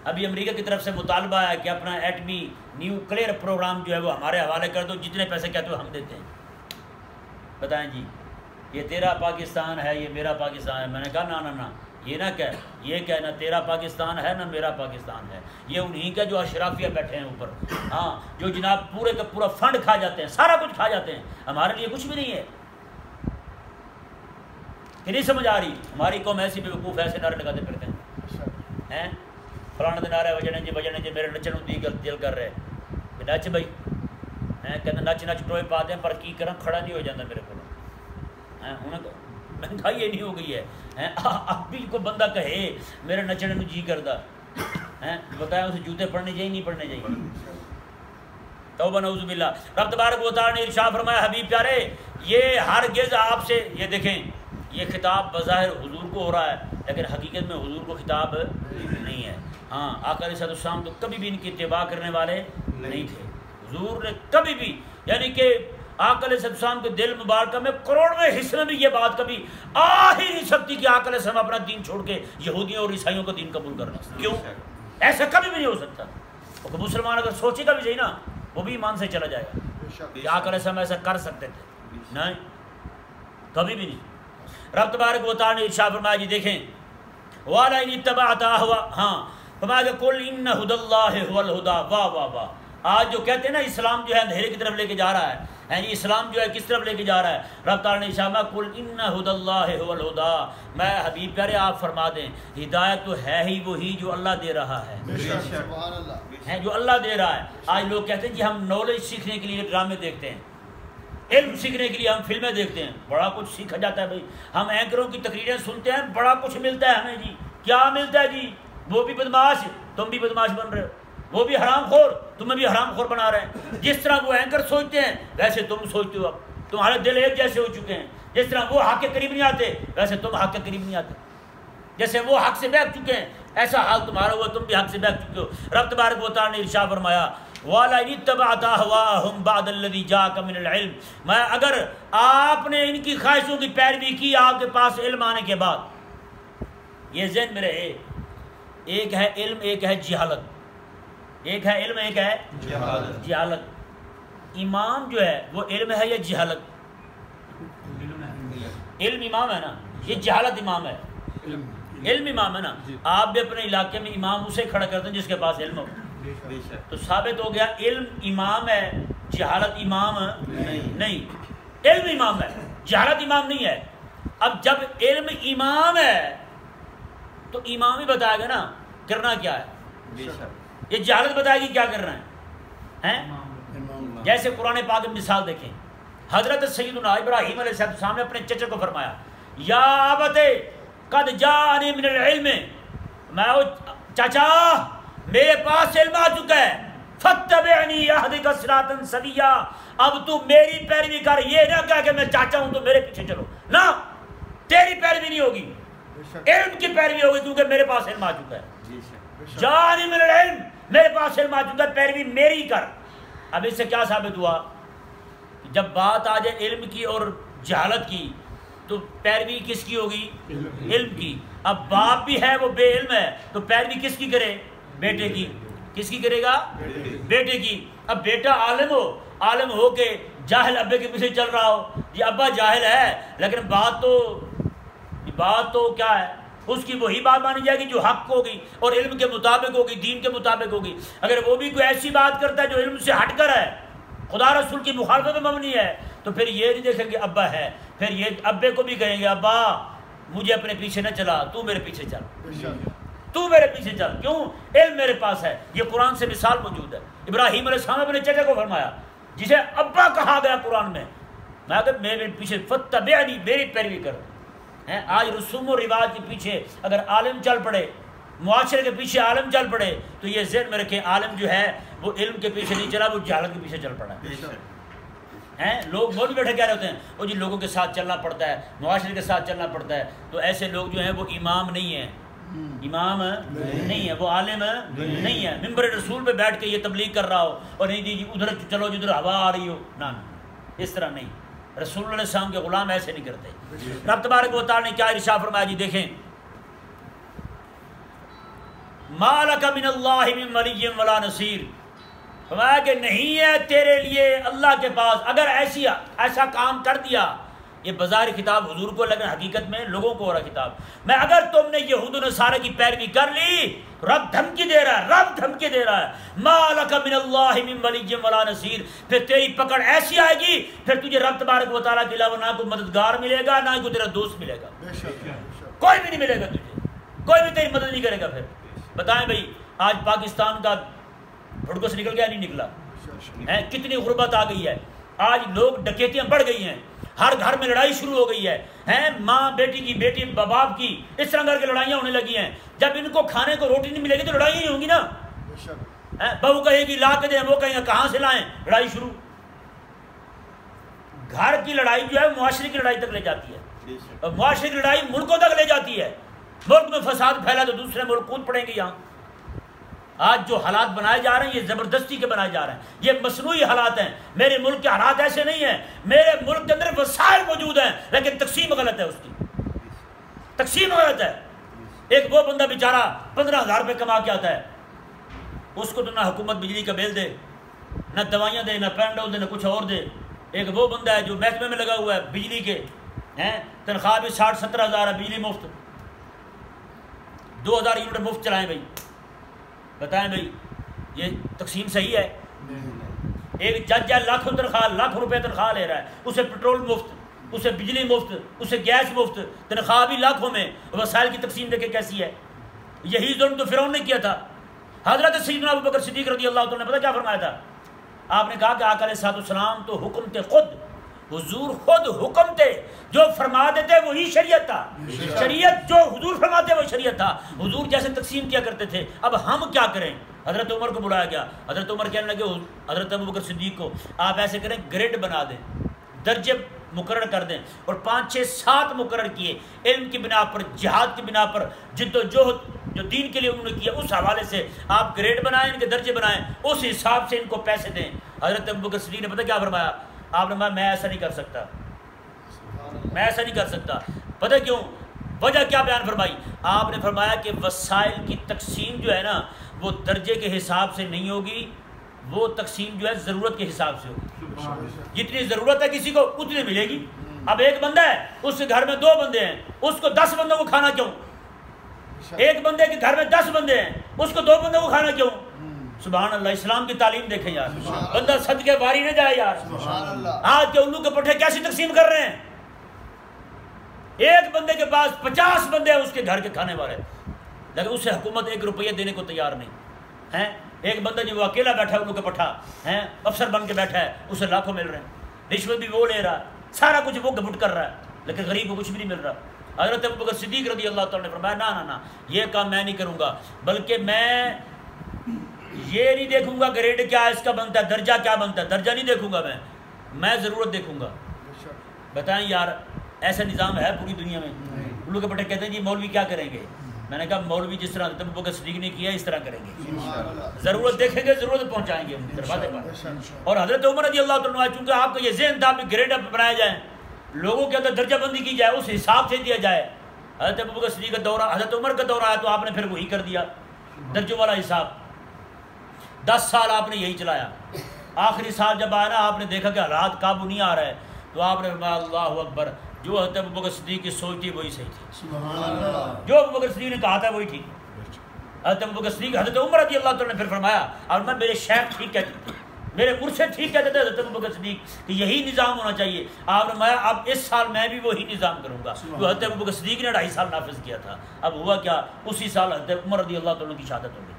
ابھی امریکہ کی طرف سے مطالبہ ہے کہ اپنا ایٹمی نیوکلیئر پروگرام جو ہے وہ ہمارے حوالے کر دو، جتنے پیسے کہتے ہو ہم دیتے ہیں. بتائیں جی یہ تیرا پاکستان ہے، یہ میرا پاکستان ہے. میں نے کہا نا یہ نہ کہہ، یہ کہ نہ تیرا پاکستان ہے نہ میرا پاکستان ہے. یہ انہی کا جو اشرافیہ بیٹھے ہیں اوپر، ہاں، جو جناب پورے کا پورا فنڈ کھا جاتے ہیں، سارا کچھ کھا جاتے ہیں. ہمارے لیے کچھ بھی نہیں ہے. کہ نہیں سمجھ آ رہی؟ ہماری قوم ایسی بے وقوف ایسے نعرے لگاتے پھرتے ہیں. فلانا دن آ رہا ہے وجنے جی میرے نچن دی دل کر رہے نچ بھائی، کہتے نچ ٹوئے پاتے ہیں پر کی کریں کھڑا نہیں ہو جاتا میرے کو. مہنگائی یہ نہیں ہو گئی ہے، اب بھی کو بندہ کہے میرے نچنے میں جی کردا بتایا اسے جوتے پڑھنے چاہیے نہیں پڑھنے چاہیے؟ توبہ نعوذ باللہ. رب تبارک و تعالیٰ نے ارشاد فرمایا حبیب پیارے یہ ہرگز آپ سے، یہ دیکھیں یہ خطاب بظاہر حضور کو ہو رہا ہے لیکن حقیقت میں حضور کو خطاب نہیں ہے. ہاں آقا علیہ السلام تو کبھی بھی ان کی اتباع کرنے والے نہیں تھے. حضور نے کبھی بھی، یعنی کہ آقا علیہ السلام کے دل مبارکہ میں کروڑویں حصے میں بھی یہ بات کبھی آ ہی نہیں سکتی کہ آقا علیہ السلام اپنا دین چھوڑ کے یہودیوں اور عیسائیوں کا دین قبول کرنا. کیوں؟ ایسا کبھی بھی نہیں ہو سکتا. وہ مسلمان اگر سوچے گا بھی صحیح نا وہ بھی ایمان سے چلا جائے گا کہ آقا علیہ السلام ایسا کر سکتے تھے. نہیں، کبھی بھی نہیں. رب تبارک و تعالیٰ نے ارشاد فرمایا جی دیکھیں والا ان اتبعت ہاں فرمایا کہ قل ان ھدی اللہ ھو الھدی. واہ واہ واہ. آج جو کہتے ہیں نا اسلام جو ہے اندھیرے کی طرف لے کے جا رہا ہے، جی اسلام جو ہے کس طرف لے کے جا رہا ہے؟ رب تعالیٰ نے ارشاد فرمایا قل ان ھدی اللہ ھو الھدی. میں حبیب پیارے آپ فرما دیں ہدایت تو ہے ہی وہی جو اللہ دے رہا ہے، جو اللہ دے رہا ہے. آج لوگ کہتے ہیں کہ ہم نالج سیکھنے کے لیے ڈرامے دیکھتے ہیں، علم سیکھنے کے لیے ہم فلمیں دیکھتے ہیں، بڑا کچھ سیکھا جاتا ہے بھائی. ہم اینکروں کی تقریریں سنتے ہیں، بڑا کچھ ملتا ہے ہمیں. جی کیا ملتا ہے جی؟ وہ بھی بدماش، تم بھی بدماش بن رہے ہو. وہ بھی حرام خور، تمہیں بھی حرام خور بنا رہے ہیں. جس طرح وہ اینکر سوچتے ہیں ویسے تم سوچتے ہو. اب تمہارے دل ایک جیسے ہو چکے ہیں. جس طرح وہ حق کے قریب نہیں آتے ویسے تم حق کے قریب نہیں آتے. جیسے وہ حق سے بہک چکے ہیں ایسا حال تمہارا ہوا، تم بھی حق سے بہک چکے ہو. رب تبارک و تعالیٰ نے ارشاد فرمایا والا ان اتبعت اهواءهم بعد الذي جاءك من العلم. میں اگر آپ نے ان کی خواہشوں کی پیروی کی آپ کے پاس علم آنے کے بعد، یہ ذہن میں رہے ایک ہے علم ایک ہے جہالت. ایک ہے علم ایک ہے جہالت. امام جو ہے وہ علم ہے یا جہالت؟ علم امام ہے نا، یہ جہالت امام ہے. علم امام ہے نا. آپ بھی اپنے علاقے میں امام اسے کھڑا کرتے ہیں جس کے پاس علم ہو. تو ثابت ہو گیا علم امام ہے، جہالت امام نہیں. علم امام ہے، جہالت امام نہیں ہے. اب جب علم امام ہے تو امام ہی بتائے گا نا کرنا کیا ہے، یہ جہالت بتائے گی کیا کرنا ہے۔ جیسے قرآن پاک میں مثال دیکھیں، حضرت سیدنا ابراہیم علیہ السلام نے اپنے چچا کو فرمایا یا ابت قد جاءنی من العلم، میں چچا میرے پاس علم آ چکا ہے، فاتبعنی اہدک صراطا سویا، اب تو میری پیروی کر، یہ نہ کہہ کہ میں چاچا ہوں تو میرے پیچھے چلو، نہ تیری پیروی نہیں ہوگی، علم کی پیروی ہوگی کیونکہ میرے پاس علم آ چکا ہے، جاءنی من العلم، میرے پاس علم آ چکا ہے، پیروی میری کر۔ اب اس سے کیا ثابت ہوا؟ جب بات آ جائے علم کی اور جہالت کی تو پیروی کس کی ہوگی؟ علم کی۔ اب باپ بھی ہے وہ بے علم ہے تو پیروی کس کی کرے؟ بیٹے کی۔ کس کی کرے گا؟ بیٹے کی۔ اب بیٹا عالم ہو کے جاہل ابے کے پیچھے چل رہا ہو، یہ ابا جاہل ہے لیکن بات تو کیا ہے، اس کی وہی بات مانی جائے گی جو حق ہوگی اور علم کے مطابق ہوگی، دین کے مطابق ہوگی۔ اگر وہ بھی کوئی ایسی بات کرتا ہے جو علم سے ہٹ کر ہے، خدا رسول کی مخالفت میں مبنی ہے، تو پھر یہ نہیں دیکھیں گے ابا ہے، پھر یہ ابے کو بھی کہیں گے ابا مجھے اپنے پیچھے نہ چلا، تو میرے پیچھے چل، تو میرے پیچھے چل، کیوں؟ علم میرے پاس ہے۔ یہ قرآن سے مثال موجود ہے۔ ابراہیم علیہ السلام اپنے چچا کو فرمایا جسے ابا کہا گیا قرآن میں، میں کہ میرے پیچھے فتبعنی، میری پیروی کر۔ آج رسوم و رواج کے پیچھے اگر عالم چل پڑے، معاشرے کے پیچھے عالم چل پڑے تو یہ ذہن میں رکھیں عالم جو ہے وہ علم کے پیچھے نہیں چلا، وہ جہالت کے پیچھے چل پڑا ہے۔ لوگ بہت بیٹھے کہہ رہے ہوتے ہیں وہ جی لوگوں کے ساتھ چلنا پڑتا ہے، معاشرے کے ساتھ چلنا پڑتا ہے، تو ایسے لوگ جو ہیں وہ امام نہیں ہیں، امام نہیں ہے، وہ عالم نہیں ہے۔ ممبر رسول پہ بیٹھ کے یہ تبلیغ کر رہا ہو اور نہیں جی ادھر چلو جدھر ہوا آ رہی ہو، نہ اس طرح نہیں۔ رسول اللہ علیہ السلام کے غلام ایسے نہیں کرتے۔ رب تبارک و تعالیٰ نے کیا ارشاد فرمایا جی دیکھیں، ما لک من اللہ من ولی ولا نصیر، فرمایا کہ نہیں ہے تیرے لیے اللہ کے پاس، اگر ایسا کام کر دیا، یہ بظاہر خطاب حضور کو لیکن حقیقت میں لوگوں کو ہو رہا خطاب، میں اگر تم نے یہود و نصارہ کی پیروی کر لی، رب دھمکی دے رہا ہے، رب دھمکی دے رہا ہے، ما لک من اللہ من ولی ولا نصیر، پھر تیری پکڑ ایسی آئے گی، پھر تجھے رب تبارک و تعالیٰ کے علاوہ نہ کوئی مددگار ملے گا، نہ کوئی تیرا دوست ملے گا، کوئی بھی نہیں ملے گا تجھے، کوئی بھی تیری مدد نہیں کرے گا۔ پھر بتائیں بھائی آج پاکستان کا بھڑکو سے نکل گیا نہیں نکلا؟ کتنی غربت آ گئی ہے، آج لوگ ڈکیتیاں بڑھ گئی ہیں، ہر گھر میں لڑائی شروع ہو گئی ہے، ماں بیٹی کی، بیٹی باپ کی، اس طرح کر کے لڑائیاں ہونے لگی ہیں۔ جب ان کو کھانے کو روٹی نہیں ملے گی تو لڑائی نہیں ہوں گی نا۔ بہو کہے گی لا کے دیں، وہ کہیں گے کہاں سے لائیں، لڑائی شروع۔ گھر کی لڑائی جو ہے معاشرے کی لڑائی تک لے جاتی ہے، اور معاشرے کی لڑائی ملکوں تک لے جاتی ہے۔ ملک میں فساد پھیلا تو دوسرے ملک کود پڑیں گے یہاں۔ آج جو حالات بنائے جا رہے ہیں یہ زبردستی کے بنائے جا رہے ہیں، یہ مصنوعی حالات ہیں۔ میرے ملک کے حالات ایسے نہیں ہیں، میرے ملک کے اندر وسائل موجود ہیں لیکن تقسیم غلط ہے، اس کی تقسیم غلط ہے۔ ایک وہ بندہ بیچارہ 15,000 روپے کما کے آتا ہے، اس کو تو نہ حکومت بجلی کا بل دے، نہ دوائیاں دے، نہ پینڈول دے، نہ کچھ اور دے۔ ایک وہ بندہ ہے جو محکمے میں لگا ہوا ہے بجلی کے، تنخواہ بھی 60-70 ہزار ہے، بجلی مفت، 2,000 یونٹ مفت چلائیں بھائی، بتائیں بھائی یہ تقسیم صحیح ہے؟ ایک جج ہے لاکھ روپے تنخواہ لے رہا ہے، اسے پیٹرول مفت، اسے بجلی مفت، اسے گیس مفت، تنخواہ بھی لاکھوں میں، وسائل کی تقسیم دیکھیں کیسی ہے۔ یہی ظلم تو فرعون نے کیا تھا۔ حضرت سیدنا ابوبکر صدیق رضی اللہ تعالیٰ نے پتہ کیا فرمایا تھا؟ آپ نے کہا کہ آقا علیہ السلام تو حکم تھے خود، حضور خود حکم تھے، جو فرما دیتے وہی شریعت تھا، شریعت جو حضور فرماتے وہ شریعت تھا، حضور جیسے تقسیم کیا کرتے تھے۔ اب ہم کیا کریں؟ حضرت عمر کو بلایا گیا، حضرت عمر کہنے لگے حضرت ابوبکر صدیق کو آپ ایسے کریں گریڈ بنا دیں، درجے مقرر کر دیں، اور 5-6-7 مقرر کیے، علم کی بنا پر، جہاد کی بنا پر، جد و جہد جو دین کے لیے انہوں نے کیا، اس حوالے سے آپ گریڈ بنائیں، ان کے درجے بنائیں، اس حساب سے ان کو پیسے دیں۔ حضرت ابوبکر صدیق نے پتہ کیا فرمایا؟ آپ نے کہا میں ایسا نہیں کر سکتا، میں ایسا نہیں کر سکتا۔ پتہ کیوں؟ وجہ کیا بیان فرمائی؟ آپ نے فرمایا کہ وسائل کی تقسیم جو ہے نا وہ درجے کے حساب سے نہیں ہوگی، وہ تقسیم جو ہے ضرورت کے حساب سے ہوگی، جتنی ضرورت ہے کسی کو اتنی ملے گی۔ اب ایک بندہ ہے، اس کے گھر میں 2 بندے ہیں، اس کو 10 بندوں کو کھانا کیوں؟ ایک بندے کے گھر میں 10 بندے ہیں، اس کو 2 بندوں کو کھانا کیوں؟ سبحان اللہ، اسلام کی تعلیم دیکھیں یار، بندہ صدقے واری نہ جائے یار۔ آج کے الو کے پٹھے کیسی تقسیم کر رہے ہیں؟ ایک بندے کے پاس 50 بندے ہیں اس کے گھر کے کھانے والے، لیکن اسے حکومت 1 روپیہ دینے کو تیار نہیں ہیں. ایک بندہ جو وہ اکیلا بیٹھا ہے ان کے پٹھا ہیں افسر بن کے بیٹھا ہے, اسے لاکھوں مل رہے ہیں, رشوت بھی وہ لے رہا ہے, سارا کچھ وہ گھمٹ کر رہا ہے, لیکن غریب کو کچھ بھی نہیں مل رہا. حضرت ابوبکر صدیق رضی اللہ تعالیٰ نے فرمایا نہ نہ یہ کام میں نہیں کروں گا, بلکہ میں یہ نہیں دیکھوں گا گریڈ کیا اس کا بنتا ہے, درجہ کیا بنتا ہے, درجہ نہیں دیکھوں گا میں ضرورت دیکھوں گا. بتائیں یار ایسا نظام ہے پوری دنیا میں؟ ان لوگ کے بٹے کہتے ہیں جی مولوی کیا کریں گے. میں نے کہا مولوی جس طرح حضرت ابوبکر صدیق نے کیا اس طرح کریں گے, ضرورت دیکھیں گے, ضرورت پہنچائیں گے دروازے پر. اور حضرت عمر رضی اللہ تعالیٰ چونکہ آپ کا یہ ذہن تھا کہ گریڈ بنایا جائے, لوگوں کے اندر درجہ بندی کی جائے, اس حساب سے دیا جائے. حضرت ابوبکر صدیق کا دورہ, حضرت عمر کا دورہ آیا تو آپ نے پھر وہی کر دیا, درجوں والا حساب. 10 سال آپ نے یہی چلایا. آخری سال جب آیا نا آپ نے دیکھا کہ حالات قابو نہیں آ رہا ہے, تو آپ نے فرمایا اللہ اکبر, جو حضرت ابوبکر صدیق کی سوچ تھی وہی صحیح تھی, جو ابوبکر صدیق نے کہا تھا وہی ٹھیک. حضرت ابوبکر صدیق, حضرت عمر رضی اللہ تعالیٰ نے پھر فرمایا, اور میں میرے شیخ ٹھیک کہتے تھے, میرے مرشد ٹھیک کہتے تھے حضرت ابوبکر صدیق کہ یہی نظام ہونا چاہیے. آپ نے فرمایا اب اس سال میں بھی وہی نظام کروں گا جو حضرت ابوبکر صدیق نے 2.5 سال نافذ کیا تھا. اب ہوا کیا, اسی سال حضرت عمر رضی اللہ تعالیٰ کی شہادت ہو گئی.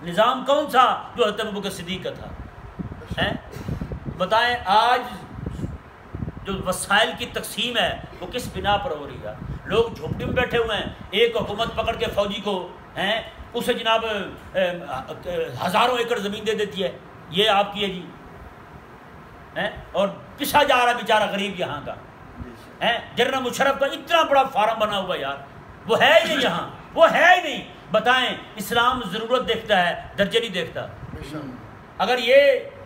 نظام کون سا؟ جو حضرت ابوبکر صدیق کا تھا. بتائیں آج جو وسائل کی تقسیم ہے وہ کس بنا پر ہو رہی ہے؟ لوگ جھوپڑی میں بیٹھے ہوئے ہیں, ایک حکومت پکڑ کے فوجی کو ہیں اسے جناب ہزاروں ایکڑ زمین دے دیتی ہے, یہ آپ کی ہے جی, اور پسا جا رہا ہے بیچارہ غریب یہاں کا. جنرل مشرف کا اتنا بڑا فارم بنا ہوا یار, وہ ہے ہی نہیں یہاں, وہ ہے ہی نہیں. بتائیں اسلام ضرورت دیکھتا ہے, درجے نہیں دیکھتا. اگر یہ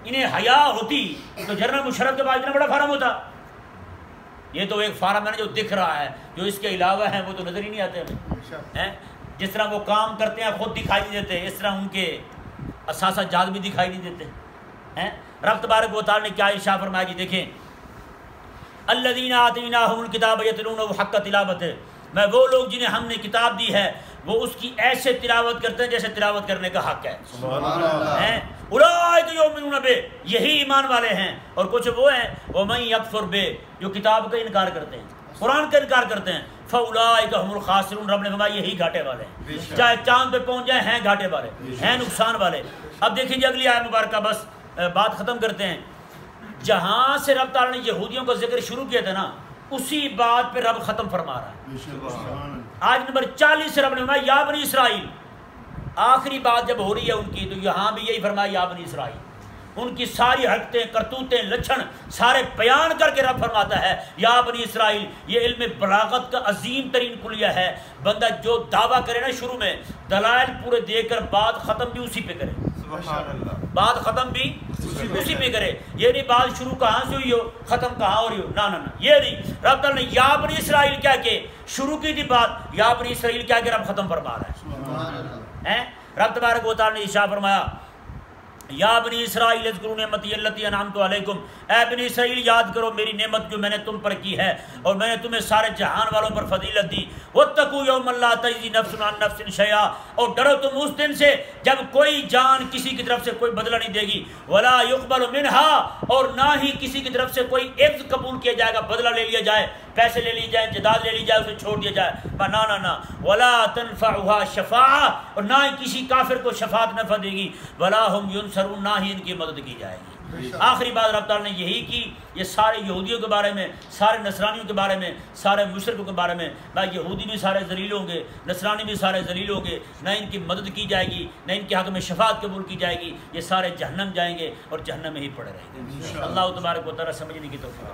انہیں حیا ہوتی تو جنرل مشرف کے پاس اتنا بڑا فارم ہوتا. یہ تو ایک فارم ہے نا جو دکھ رہا ہے, جو اس کے علاوہ ہیں وہ تو نظر ہی نہیں آتے ہمیں. جس طرح وہ کام کرتے ہیں خود دکھائی نہیں دیتے, اس طرح ان کے اثاثہ جات بھی دکھائی نہیں دیتے. رب تبارک و تعالیٰ نے کیا ارشاد فرمایا جی دیکھیں, الذین آتیناہم الکتاب یتلونہ حق تلاوتہ, میں وہ لوگ جنہیں ہم نے کتاب دی ہے وہ اس کی ایسے تلاوت کرتے ہیں جیسے تلاوت کرنے کا حق ہے. اولئک یؤمنون بہ, یہی ایمان والے ہیں. اور کچھ وہ ہیں ومن یکفر بہ, جو کتاب کا انکار کرتے ہیں, قرآن کا انکار کرتے ہیں, فاولئک هم الخاسرون, رب نے فرمایا یہی گھاٹے والے ہیں. چاہے چاند پہ پہنچ جائیں ہیں گھاٹے والے, ہیں نقصان والے. اب دیکھیں جی اگلی آیت مبارکہ, بس بات ختم کرتے ہیں. جہاں سے رب تعالیٰ نے یہودیوں کا ذکر شروع کیا تھا نا, اسی بات پہ رب ختم فرما رہا ہے. آج نمبر 40 سے رب نے فرمایا یا بنی اسرائیل. آخری بات جب ہو رہی ہے ان کی تو یہاں بھی یہی فرمایا یا بنی اسرائیل. ان کی ساری حرکتیں, کرتوتیں, لچھن سارے بیان کر کے رب فرماتا ہے یا بنی اسرائیل. یہ علم بلاغت کا عظیم ترین کلیہ ہے. بندہ جو دعویٰ کرے نا شروع میں دلائل پورے دے کر بات ختم بھی اسی پہ کرے, بات ختم بھی اسی پہ کرے. یہ نہیں بات شروع کہاں سے ہوئی ہو ختم کہاں ہو رہی ہو, نہ یہ نہیں. رب تعالیٰ نے یا بنی اسرائیل کیا کہ شروع کی تھی بات, یا بنی اسرائیل کیا کہ رب ختم فرما رہا ہے. رب تبارک و تعالیٰ نے ارشاد فرمایا یا بنی اسرائیل اذکروا نعمتی التی انعمت علیکم, اے بنی اسرائیل یاد کرو میری نعمت جو میں نے تم پر کی ہے اور میں نے تمہیں سارے جہان والوں پر فضیلت دی. واتقوا یوما لا تجزی نفس عن نفس شیئا, اور ڈرو تم اس دن سے جب کوئی جان کسی کی طرف سے کوئی بدلہ نہیں دے گی. ولا یقبل منها, اور نہ ہی کسی کی طرف سے کوئی عوض قبول کیا جائے گا, بدلہ لے لیا جائے, پیسے لے لی جائیں, جداد لے لی جائے, اسے چھوڑ دیا جائے. نہ ولا تنفعها شفاعہ, اور نہ ہی کسی کافر کو شفاعت نفع دے گی. ولا هم ينصرون, نہ ہی ان کی مدد کی جائے گی. آخری بات رب تعالیٰ نے یہی کی. یہ سارے یہودیوں کے بارے میں, سارے نصرانیوں کے بارے میں, سارے مشرکوں کے بارے میں. نہ یہودی بھی سارے ذلیل ہوں گے, نصرانی بھی سارے ذلیل ہوں گے, نہ ان کی مدد کی جائے گی, نہ ان کے حق میں شفاعت قبول کی جائے گی. یہ سارے جہنم جائیں گے اور جہنم میں ہی پڑے رہیں گے. اللہ تبارک و تعالیٰ سمجھنے کی توفیق.